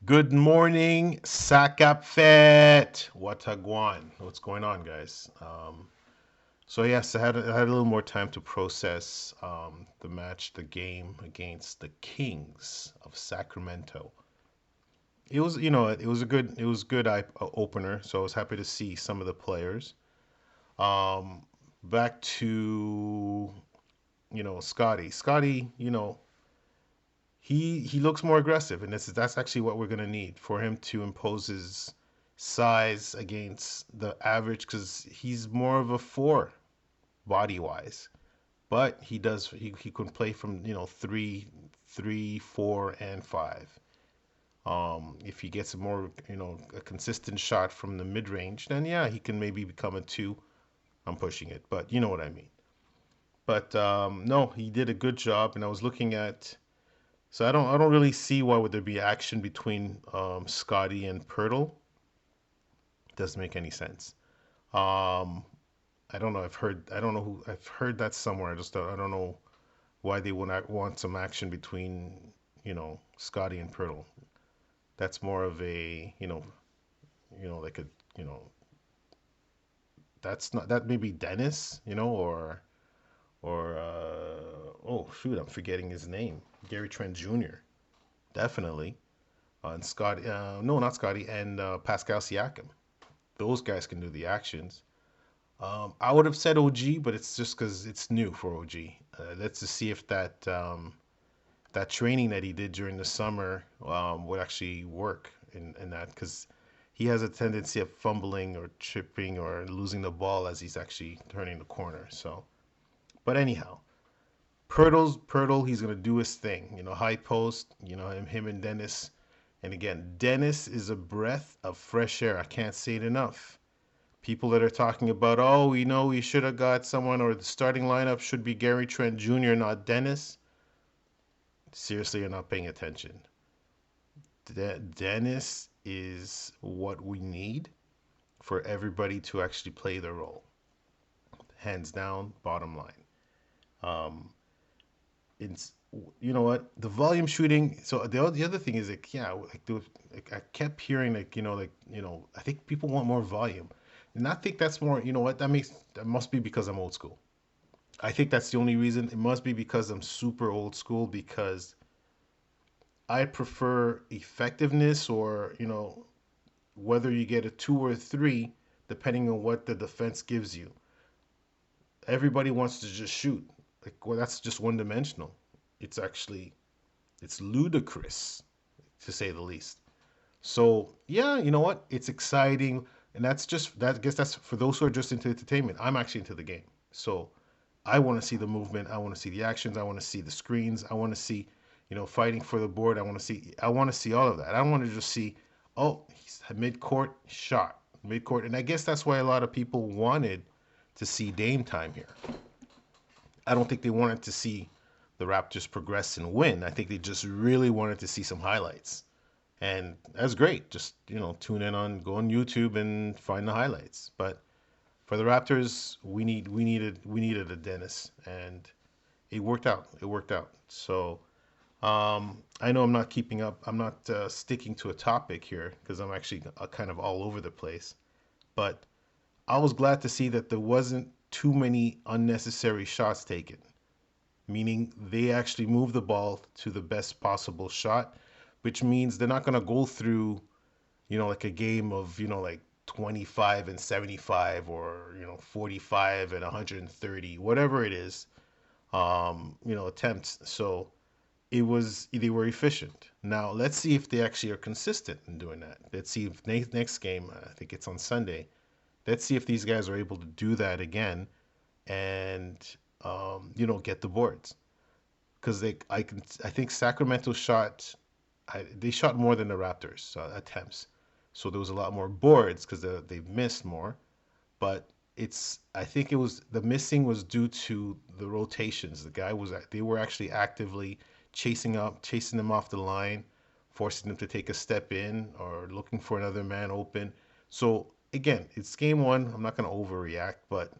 Good morning, Sakapfet. Watagwan. What's going on, guys? So yes, I had a little more time to process the match, the game against the Kings of Sacramento. It was a good eye opener. So I was happy to see some of the players. Um, Back to Scotty. Scotty, he looks more aggressive, and that's actually what we're gonna need for him to impose his size against the average, because he's more of a four body wise, but he can play from three, four, and five. If he gets a consistent shot from the mid range, then yeah, he can maybe become a two. I'm pushing it, but you know what I mean. But no, he did a good job, and I was looking at. So I don't really see why would there be action between Scotty and Pirtle. Doesn't make any sense. Um, I don't know. I don't know who I've heard that somewhere. I don't know why they would not want some action between Scotty and Pirtle. That's more of a like a you know that's not that maybe Dennis or oh shoot, I'm forgetting his name. Gary Trent Jr. Definitely. And Scotty, no, not Scotty, and Pascal Siakam. Those guys can do the actions. I would have said OG, but it's just because it's new for OG. Let's just see if that training that he did during the summer would actually work in that, because he has a tendency of fumbling or tripping or losing the ball as he's actually turning the corner. So, but anyhow, Pirtle, he's gonna do his thing. High post. Him and Dennis. And again, Dennis is a breath of fresh air. I can't say it enough. People that are talking about, oh, we should have got someone, or the starting lineup should be Gary Trent Jr., not Dennis. Seriously, you're not paying attention. Dennis is what we need for everybody to actually play their role. Hands down, bottom line. Um, it's you know what, the volume shooting. So the other thing is, like, yeah, like I kept hearing, I think people want more volume, and I think that's more. You know what, that must be because I'm old school. I think that's the only reason. It must be because I'm super old school, because I prefer effectiveness, or whether you get a two or a three, depending on what the defense gives you. Everybody wants to just shoot. Like, well, that's just one dimensional. It's actually it's ludicrous, to say the least. So yeah, you know what? It's exciting, and that's just that. I guess that's for those who are just into entertainment. I'm actually into the game, so I want to see the movement. I want to see the actions. I want to see the screens. I want to see, fighting for the board. I want to see all of that. I don't want to just see, oh, he's mid court shot, mid court, and I guess that's why a lot of people wanted to see Dame time here. I don't think they wanted to see the Raptors progress and win. I think they just really wanted to see some highlights. And that's great. Just, tune in go on YouTube and find the highlights. But for the Raptors, we needed a Dennis, and it worked out. It worked out. So I know I'm not keeping up. I'm not sticking to a topic here, because I'm actually kind of all over the place. But I was glad to see that there wasn't too many unnecessary shots taken, meaning they actually move the ball to the best possible shot, which means they're not going to go through, like a game of, like 25 and 75, or, 45 and 130, whatever it is, attempts. So they were efficient. Now, let's see if they actually are consistent in doing that. Let's see if next game, I think it's on Sunday, let's see if these guys are able to do that again, and get the boards, because I think Sacramento shot, they shot more than the Raptors attempts, so there was a lot more boards because they've missed more. But I think it was the missing was due to the rotations. They were actually actively chasing them off the line, forcing them to take a step in, or looking for another man open. So again, it's game one. I'm not going to overreact, but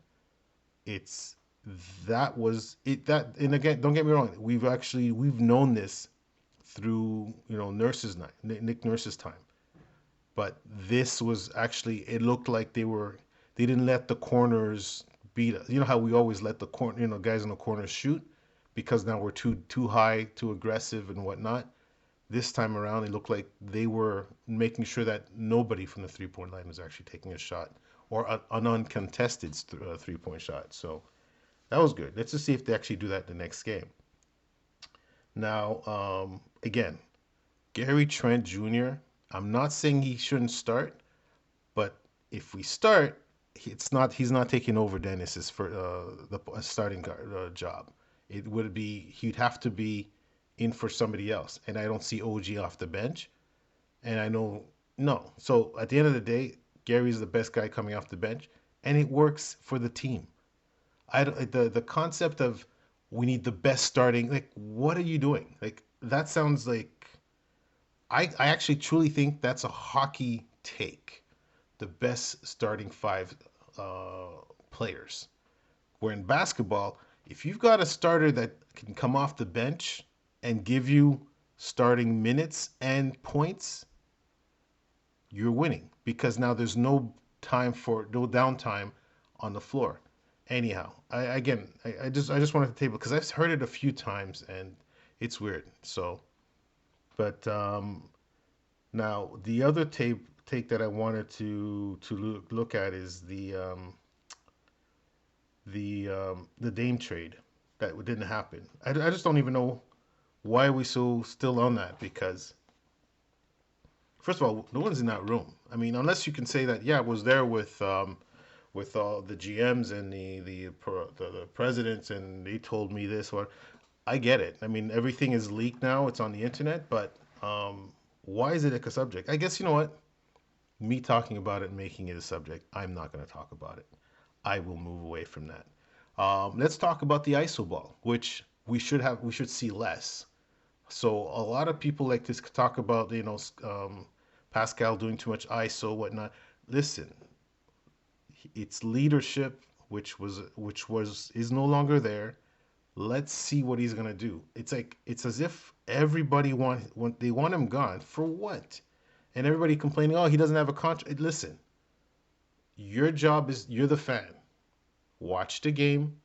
it's that was it. That, and again, don't get me wrong. We've known this through Nurse's night, Nick Nurse's time. But this was actually, it looked like they didn't let the corners beat us. You know how we always let the corner, guys in the corners shoot because now we're too high, too aggressive and whatnot. This time around, it looked like they were making sure that nobody from the 3 point line was actually taking a shot or an uncontested 3 point shot. So that was good. Let's just see if they actually do that the next game. Now, again, Gary Trent Jr., I'm not saying he shouldn't start, but if we start, he's not taking over Dennis's for the starting job. It would be he'd have to be in for somebody else, and I don't see OG off the bench. And I know no. So at the end of the day, Gary's the best guy coming off the bench, and it works for the team. I don't, the concept of we need the best starting, like what are you doing? Like that sounds like I actually truly think that's a hockey take. The best starting five players. Where in basketball, if you've got a starter that can come off the bench and give you starting minutes and points, you're winning because now there's no downtime on the floor. Anyhow, I just wanted to table because I've heard it a few times and it's weird. So, but now the other take that I wanted to look at is the Dame trade that didn't happen. I just don't even know why are we so still on that because first of all, no one's in that room. I mean, unless you can say that yeah, I was there with all the GMs and the presidents and they told me this or I get it. I mean, everything is leaked now. It's on the internet, but why is it a subject? I guess you know what? Me talking about it and making it a subject, I'm not going to talk about it. I will move away from that. Let's talk about the ISO ball, which we should see less. So a lot of people like to talk about Pascal doing too much ISO whatnot. Listen, it's leadership, which was is no longer there. Let's see what he's gonna do. It's as if everybody they want him gone for what? And everybody complaining, oh, he doesn't have a contract. Listen, your job is you're the fan. Watch the game,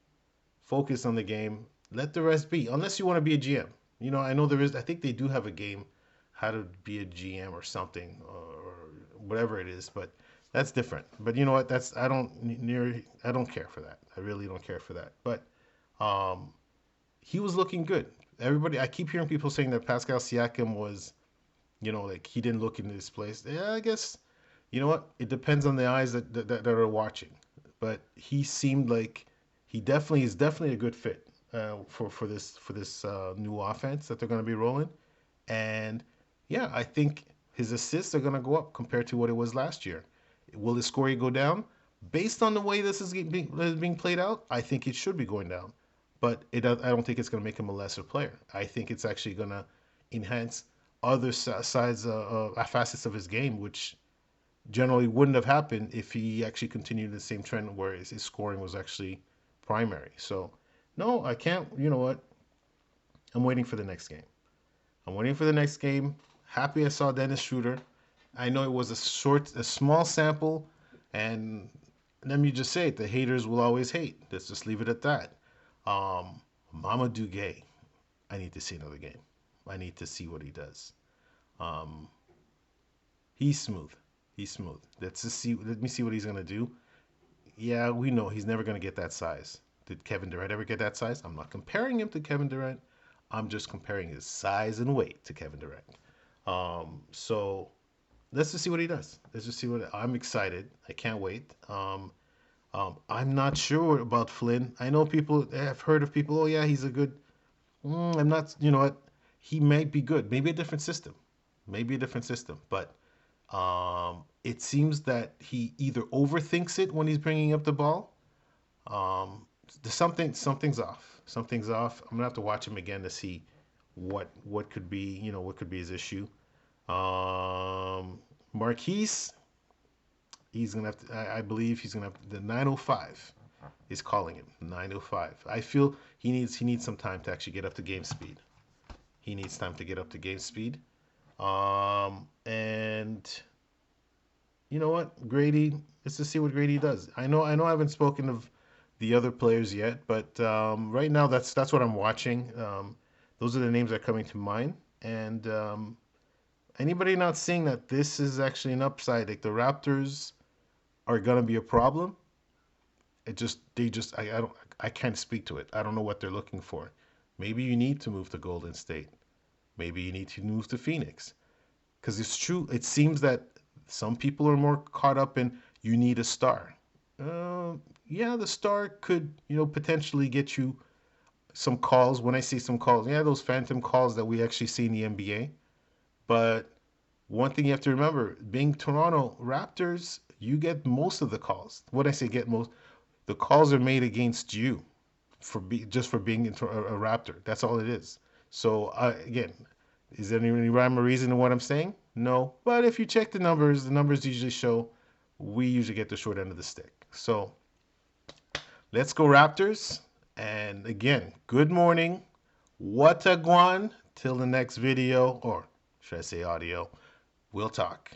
focus on the game, let the rest be. Unless you want to be a GM. I know there is. I think they do have a game, how to be a GM or something or whatever it is, but that's different. But you know what? I don't care for that. I really don't care for that. But um, he was looking good. Everybody, I keep hearing people saying that Pascal Siakam was, like he didn't look in this place. Yeah, I guess you know what? It depends on the eyes that are watching. But he seemed like he definitely a good fit for this new offense that they're going to be rolling. And yeah, I think his assists are going to go up compared to what it was last year. Will his scoring go down? Based on the way this is being played out, I think it should be going down. But I don't think it's going to make him a lesser player. I think it's actually going to enhance other sides, facets of his game, which generally wouldn't have happened if he actually continued the same trend where his scoring was actually primary. So, no, I can't. You know what? I'm waiting for the next game. I'm waiting for the next game. Happy I saw Dennis Schroeder. I know it was a small sample, and let me just say it: the haters will always hate. Let's just leave it at that. Mama Duguay, I need to see another game. I need to see what he does. Um, he's smooth. He's smooth. Let's just see. Let me see what he's gonna do. Yeah, we know he's never gonna get that size. Did Kevin Durant ever get that size? I'm not comparing him to Kevin Durant. I'm just comparing his size and weight to Kevin Durant. So let's just see what he does. Let's just see what I'm excited. I can't wait. I'm not sure about Flynn. I know people have heard of people. Oh yeah, he's a good. I'm not. You know what? He might be good. Maybe a different system. Maybe a different system. But it seems that he either overthinks it when he's bringing up the ball. Um, something's off. Something's off. I'm gonna have to watch him again to see what could be what could be his issue. Marquise, he's gonna have to. I believe he's gonna have the 905 is calling him 905. I feel he needs some time to actually get up to game speed. He needs time to get up to game speed. And you know what, Grady? Let's just see what Grady does. I haven't spoken of the other players yet, but right now that's what I'm watching. Those are the names that are coming to mind. And anybody not seeing that this is actually an upside, like the Raptors are gonna be a problem. I don't I can't speak to it. I don't know what they're looking for. Maybe you need to move to Golden State. Maybe you need to move to Phoenix. Because it's true, it seems that some people are more caught up in you need a star. Uh, yeah, the star could, potentially get you some calls. When I see some calls, yeah, those phantom calls that we actually see in the NBA. But one thing you have to remember, being Toronto Raptors, you get most of the calls. When I say get most, the calls are made against you just for being a Raptor. That's all it is. So again, is there any rhyme or reason to what I'm saying? No. But if you check the numbers usually show we usually get the short end of the stick. So let's go Raptors. And again, good morning. Wataguan. Till the next video, or should I say audio. We'll talk.